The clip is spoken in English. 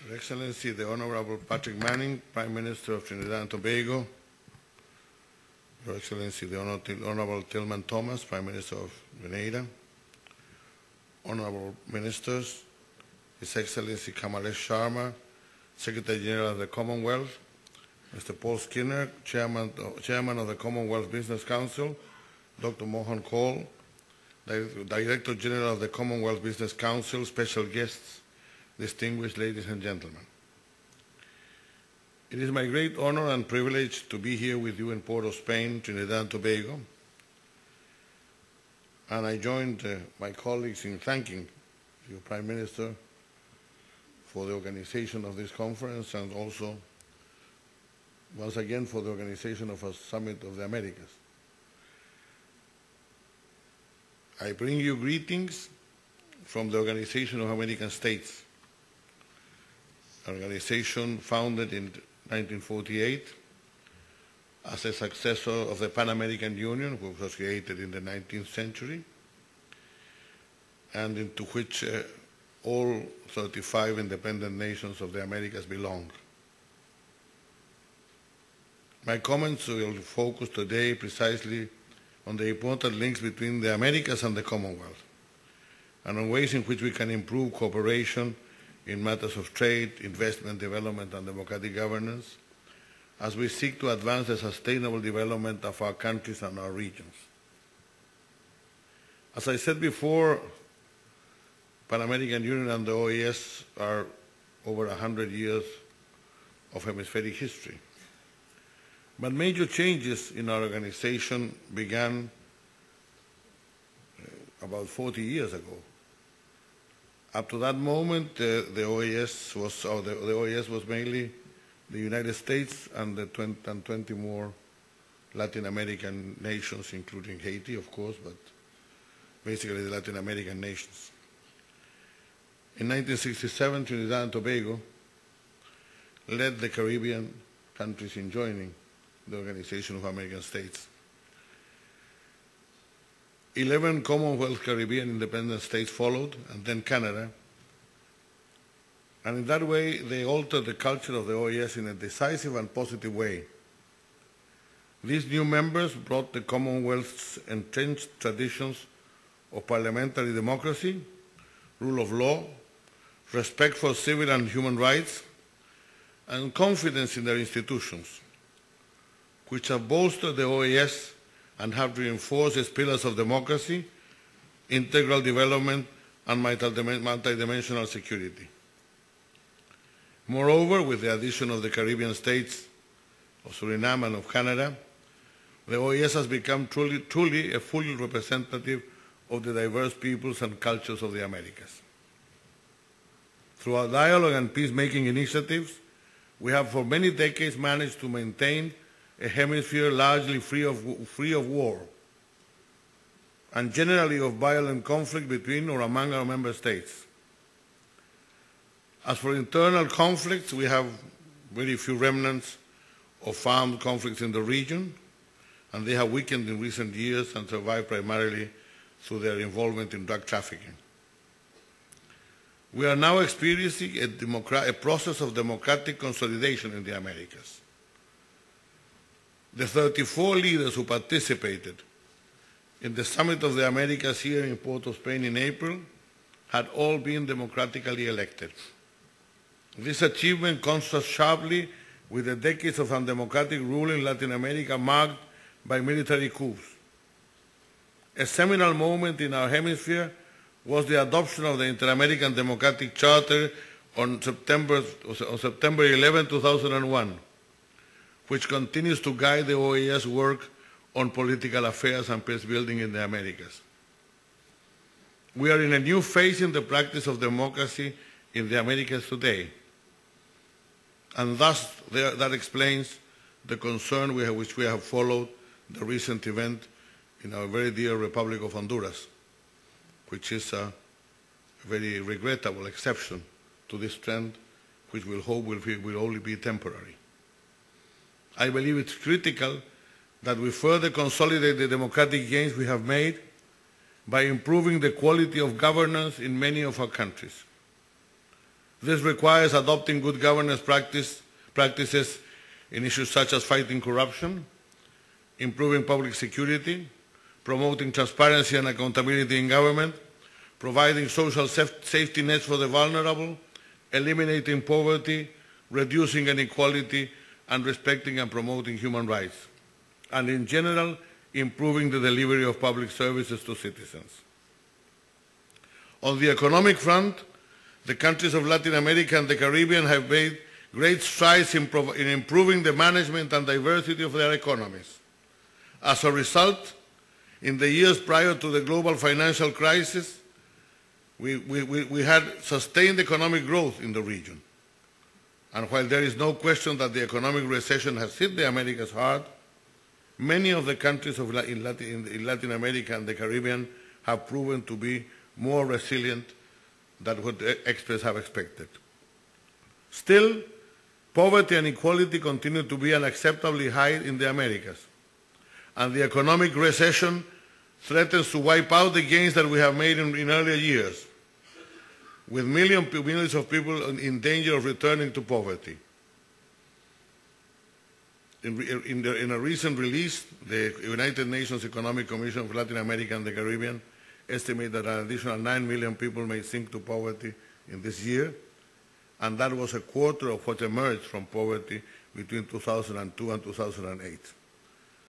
Your Excellency, the Honorable Patrick Manning, Prime Minister of Trinidad and Tobago, Your Excellency, the Honorable Tillman Thomas, Prime Minister of Grenada, Honorable Ministers, His Excellency Kamalesh Sharma, Secretary General of the Commonwealth, Mr. Paul Skinner, Chairman of the Commonwealth Business Council, Dr. Mohan Kaul, Director General of the Commonwealth Business Council, special guests, distinguished ladies and gentlemen. It is my great honor and privilege to be here with you in Port of Spain, Trinidad and Tobago, and I joined my colleagues in thanking you, Prime Minister, for the organization of this conference and also, once again, for the organization of a Summit of the Americas. I bring you greetings from the Organization of American States, an organization founded in 1948 as a successor of the Pan American Union, which was created in the 19th century, and into which all 35 independent nations of the Americas belong. My comments will focus today precisely on the important links between the Americas and the Commonwealth, and on ways in which we can improve cooperation in matters of trade, investment, development, and democratic governance, as we seek to advance the sustainable development of our countries and our regions. As I said before, Pan American Union and the OAS are over 100 years of hemispheric history. But major changes in our organization began about 40 years ago. Up to that moment, the OAS was mainly the United States and 20 more Latin American nations, including Haiti, of course, but basically the Latin American nations. In 1967, Trinidad and Tobago led the Caribbean countries in joining the Organization of American States. 11 Commonwealth Caribbean independent states followed, and then Canada. And in that way, they altered the culture of the OAS in a decisive and positive way. These new members brought the Commonwealth's entrenched traditions of parliamentary democracy, rule of law, respect for civil and human rights, and confidence in their institutions, which have bolstered the OAS and have reinforced its pillars of democracy, integral development, and multidimensional security. Moreover, with the addition of the Caribbean states of Suriname and of Canada, the OAS has become truly a full representative of the diverse peoples and cultures of the Americas. Through our dialogue and peacemaking initiatives, we have for many decades managed to maintain a hemisphere largely free of war and generally of violent conflict between or among our member states. As for internal conflicts, we have very few remnants of armed conflicts in the region, and they have weakened in recent years and survived primarily through their involvement in drug trafficking. We are now experiencing a process of democratic consolidation in the Americas. The 34 leaders who participated in the Summit of the Americas here in Port of Spain in April had all been democratically elected. This achievement contrasts sharply with the decades of undemocratic rule in Latin America marked by military coups. A seminal moment in our hemisphere was the adoption of the Inter-American Democratic Charter on September 11, 2001, which continues to guide the OAS work on political affairs and peace building in the Americas. We are in a new phase in the practice of democracy in the Americas today, and thus that explains the concern which we have followed the recent event in our very dear Republic of Honduras, which is a very regrettable exception to this trend, which we'll hope will only be temporary. I believe it's critical that we further consolidate the democratic gains we have made by improving the quality of governance in many of our countries. This requires adopting good governance practices in issues such as fighting corruption, improving public security, promoting transparency and accountability in government, providing social safety nets for the vulnerable, eliminating poverty, reducing inequality, and respecting and promoting human rights, and in general, improving the delivery of public services to citizens. On the economic front, the countries of Latin America and the Caribbean have made great strides in improving the management and diversity of their economies. As a result, in the years prior to the global financial crisis, we had sustained economic growth in the region. And while there is no question that the economic recession has hit the Americas hard, many of the countries in Latin America and the Caribbean have proven to be more resilient than what experts have expected. Still, poverty and inequality continue to be unacceptably high in the Americas, and the economic recession threatens to wipe out the gains that we have made in earlier years, with millions of people in danger of returning to poverty. In a recent release, the United Nations Economic Commission for Latin America and the Caribbean estimated that an additional 9 million people may sink to poverty in this year, and that was a quarter of what emerged from poverty between 2002 and 2008.